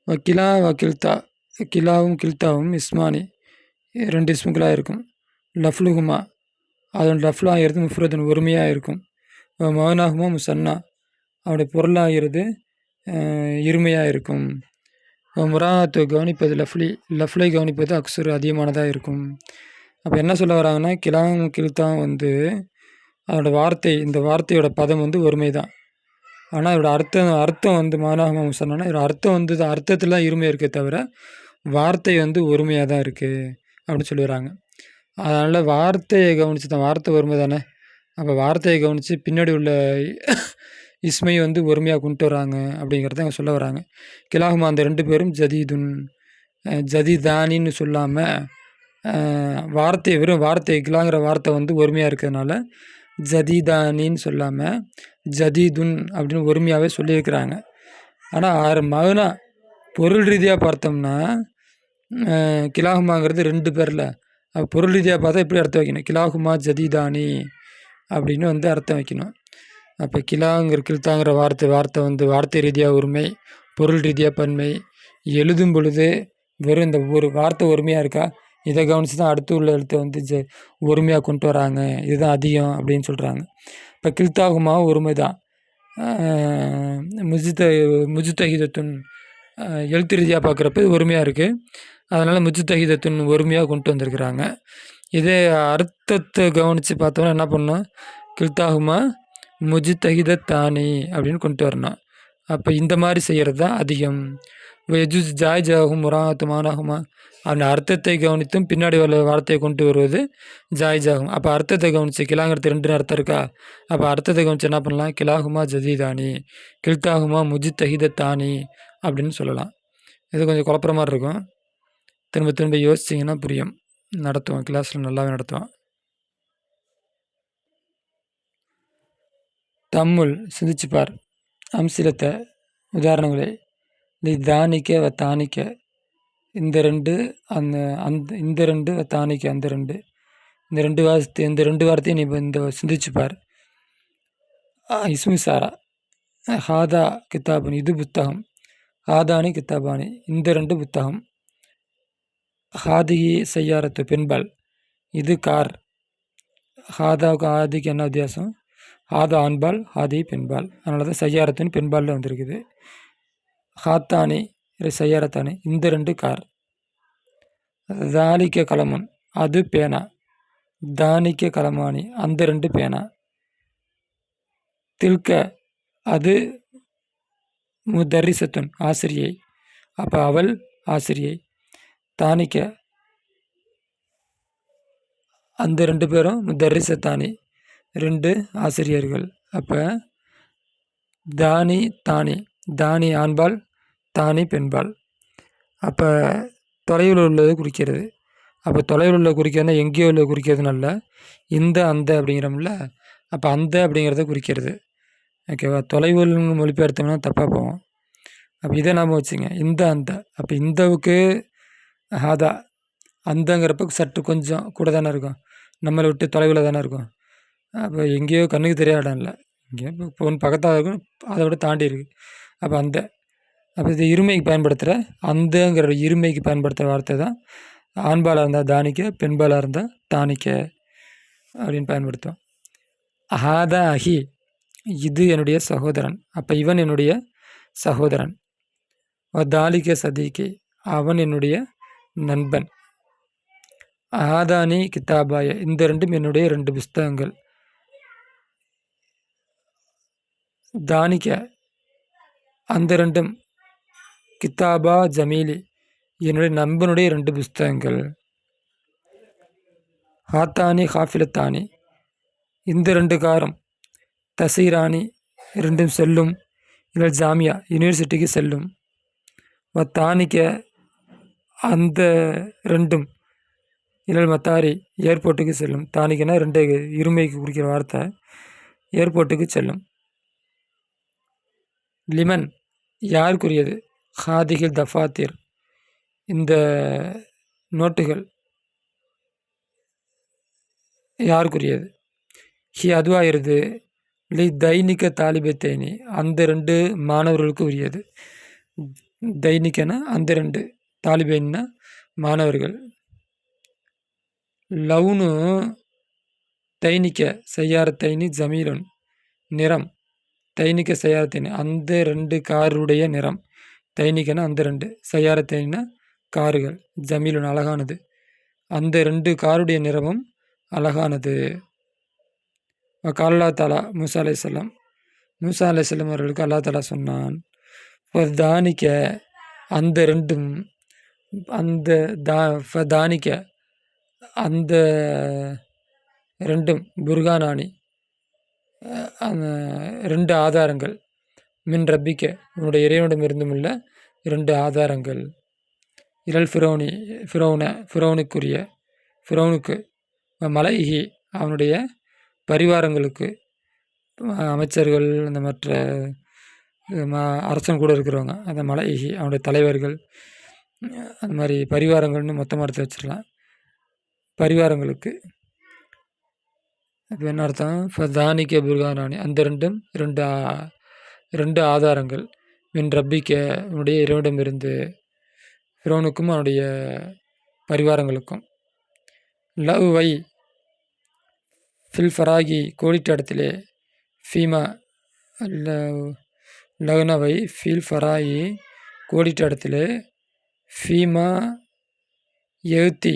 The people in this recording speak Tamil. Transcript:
வக்கிலா வக்கில்தா, கிலாவும் கில்தாவும் இஸ்மானி 2 இஸ்முகளாக இருக்கும். லஃப்லுகுமா அதன் லஃப்லு ஆகிறது முஃப்ரதுன் ஒருமையாக இருக்கும். மௌனாகுமா முசன்னா அவனுடைய பொருளாகிறது இருமையாக இருக்கும். முராத்து கவனிப்பது லஃப்லை கவனிப்பது அக்ஸர் அதிகமானதாக இருக்கும். அப்போ என்ன சொல்ல வராங்கன்னா, கிலாவும் கில்தாவும் வந்து அதோடய வார்த்தை, இந்த வார்த்தையோட பதம் வந்து ஒருமை தான். ஆனால் இதோட அர்த்தம் வந்து மௌனாகுமா முசன்னானா இதோட அர்த்தம் வந்து அர்த்தத்தில் தான் இருமை இருக்கே தவிர வார்த்தை வந்து ஒருமையாக தான் இருக்குது அப்படின்னு சொல்லிடுறாங்க. அதனால் வார்த்தையை கவனித்து தான், வார்த்தை ஒருமை தானே, அப்போ வார்த்தையை கவனித்து பின்னாடி உள்ள இஸ்மை வந்து ஒருமையாக கொண்டு வராங்க அப்படிங்கிறத அவங்க சொல்ல வராங்க. கிலாகுமா அந்த 2 பேரும் ஜதீதுன், ஜதீதானின்னு சொல்லாமல் வார்த்தை வெறும் வார்த்தை கிலாங்கிற வார்த்தை வந்து ஒருமையாக இருக்கிறதுனால ஜதீதானின்னு சொல்லாமல் ஜதீதுன் அப்படின்னு ஒருமையாகவே சொல்லியிருக்கிறாங்க. ஆனால் மகனா பொருள் ரீதியாக பார்த்தோம்னா கிலாகுமாங்கிறது 2 பேரில், பொருள் ரீதியாக பார்த்தா எப்படி அர்த்தம் வைக்கணும், கிலாகுமா ஜதீதானி அப்படின்னு வந்து அர்த்தம் வைக்கணும். அப்போ கில்தாங்கிற வார்த்தை வந்து வார்த்தை ரீதியாக ஒருமை, பொருள் ரீதியாக பன்மை. எழுதும் பொழுது வெறும் இந்த ஒரு வார்த்தை ஒருமையாக இருக்கா, இதை கவனித்து தான் அடுத்து உள்ள எழுத்தை வந்து ஒருமையாக கொண்டு வராங்க, இதுதான் அதிகம் அப்படின்னு சொல்கிறாங்க. இப்போ கில்தாகுமா ஒருமை தான். முஜ்தஹிதத்துன் எழுத்து ரீதியாக பார்க்குறப்ப இது ஒருமையாக இருக்குது, அதனால் முஜ்தஹிதத்துன் ஒருமையாக கொண்டு வந்திருக்கிறாங்க. இதே அர்த்தத்தை கவனித்து பார்த்தோம்னா என்ன பண்ணணும், கில்தாகுமா முஜ்தஹிதத்தானி அப்படின்னு கொண்டு வரணும். அப்போ இந்த மாதிரி செய்கிறது தான் அதிகம். ஜாய் ஜாகும் முராத்து மானாகுமா அந்த அர்த்தத்தை கவனித்தும் பின்னாடி உள்ள வார்த்தையை கொண்டு வருவது ஜாய் ஜாகும். அப்போ அர்த்தத்தை கவனித்து கிலாங்கிறது 2 அர்த்தம் இருக்கா, அப்போ அர்த்தத்தை கவனித்து என்ன பண்ணலாம், கிலாகுமா ஜதீதானி கில்தாகுமா முஜ்தஹிதத்தானி அப்படின்னு சொல்லலாம். இது கொஞ்சம் குழப்புற மாதிரி இருக்கும், திரும்ப திரும்ப யோசிச்சிங்கன்னா புரியும். நடத்துவோம், கிளாஸில் நல்லாவே நடத்துவோம். தம்முல் சிந்திச்சுப்பார், அம்சிலத்தை உதாரணங்களே, தானிக்க தானிக்க இந்த 2 இந்த 2 தானிக்க அந்த 2 இந்த 2 வார்த்தையும் நீ இந்த சிந்திச்சுப்பார். இஸ்மிசாரா ஹாதா கித்தாபுன் இது புத்தகம், ஹாதானி கித்தாபானி இந்த 2 புத்தகம். ஹாதிகி செய்யாரத்து பெண்பால், இது கார். ஹாதாவுக்கு ஹாதிக்கு என்ன வித்தியாசம், ஹாதா ஆண்பால் ஹாதி பெண்பால், அதனால தான் செய்யாரத்துன்னு பெண்பாலில் வந்திருக்குது. ஹாத்தானி செய்யாரத்தானி இந்த 2 கார். தாலிக்க கலமுன் அது பேனா, தானிக்க கலமானி அந்த 2 பேனா. தில்க அது முதர்ரிசத்துன் ஆசிரியை, அப்போ அவள் ஆசிரியை. தானிக்க அந்த 2 பேரும் முதர்ரிசத்தானி 2 ஆசிரியர்கள். அப்போ தானி தானி, தானி ஆண்பால் தானி பெண்பால். அப்போ தொலைவில் உள்ளது குறிக்கிறது. அப்போ தொலைவில் உள்ள குறிக்கிறதுனா எங்கேயோ உள்ள குறிக்கிறதுனால இந்த அந்த அப்படிங்கிறோம்ல, அப்போ அந்த அப்படிங்கிறத குறிக்கிறது. ஓகேவா, தொலைவில் மொழிபெயர்த்தோம்னா தப்பாக போவோம். அப்போ இதை நாம் வச்சுங்க, இந்த அந்த. அப்போ இந்தவுக்கு ஹாதா, அந்தங்கிறப்ப சற்று கொஞ்சம் கூட தானே இருக்கும், நம்மளை விட்டு தொலைவில் தானே இருக்கும். அப்போ எங்கேயோ கண்ணுக்கு தெரியாத இடம் இல்லை, இங்கேயோ இப்போ ஒன்று பக்கத்தாக இருக்கும், அதை விட தாண்டி இருக்குது. அப்போ அந்த, அப்போ இது இருமைக்கு பயன்படுத்துகிற அந்தங்கிற இருமைக்கு பயன்படுத்துகிற வார்த்தை தான் ஆண்பாலாக இருந்தால் தானிக்க, பெண்பாலாக இருந்தால் தானிக்க அப்படின்னு பயன்படுத்தும். ஹாதா அஹி இது என்னுடைய சகோதரன், அப்போ இவன் என்னுடைய சகோதரன். தாலிக்க சதீக்கி அவன் என்னுடைய நண்பன். ஹாதானி கித்தாபாய இந்த 2ம் என்னுடைய 2 புஸ்தகங்கள். தானிக்க அந்த 2ம், கித்தாபா ஜமீலி என்னுடைய நண்பனுடைய 2 புஸ்தகங்கள். ஹாத்தானி ஹாஃபிலத்தானி இந்த 2 காரும், தசீரானி 2ம் செல்லும், இல்லை ஜாமியா யூனிவர்சிட்டிக்கு செல்லும். தானிக்க அந்த 2ம் இல்லை மத்தாரி ஏர்போர்ட்டுக்கு செல்லும். தானிக்கனா 2 இருமைக்கு குறிக்கிற வார்த்தை, ஏர்போர்ட்டுக்கு செல்லும். லிமன் யாருக்குரியது, ஹாதிகில் தஃபாத்திர் இந்த நோட்டுகள் யாருக்குரியது. ஹி அதுவாகிறது லி தைனிக்க தாலிபத்தேனி அந்த 2 மாணவர்களுக்கு உரியது. தைனிக்கனா அந்த 2 தாலிபைன்னா மாணவர்கள். லவுனு தைனிக்க செய்யாரத்தைனி ஜமீலுன் நிறம். தைனிக்க செய்யாரத்தைனி அந்த 2 காருடைய நிறம். தைனிக்கனா அந்த 2 செய்யாரத்தைனா கார்கள். ஜமீலுன் அழகானது. அந்த 2 காருடைய நிறமும் அழகானது. காலல்லா தாலா மூசா அலைஹிஸ்ஸலாம் மூசா அலைஹிஸ்ஸலாம் அவர்களுக்கு அல்லா தாலா சொன்னான், தானிக்க அந்த 2ம் அந்த தானிக்க அந்த 2ம் புர்கானானி 2 ஆதாரங்கள் மின் ரப்பிக்க உன்னுடைய இறைவனிடமிருந்தும் உள்ள 2 ஆதாரங்கள். இரல் ஃபிரௌனுக்கு மலைஹி அவனுடைய பரிவாரங்களுக்கு அமைச்சர்கள் அந்த மற்ற அரசன் கூட இருக்கிறவங்க அந்த மலைஹி அவனுடைய தலைவர்கள் அந்த மாதிரி பரிவாரங்கள்னு மொத்தமாக எடுத்து வச்சிடலாம். பரிவாரங்களுக்கு இப்போ என்ன அர்த்தம்? தானிக்க புர்கானானி அந்த 2ம் 2 ஆதாரங்கள் மின் ரப்பிக்க உன்னுடைய இறைவனிடமிருந்து ஃபிரௌனுக்கும் அவனுடைய பரிவாரங்களுக்கும். லவ்வை ஃபில் ஃபராகி கோடிட்ட இடத்திலே ஃபீமா லக்னவை ஃபீல் ஃபராயி கோடிட்ட இடத்திலே ஃபீமா எழுத்தி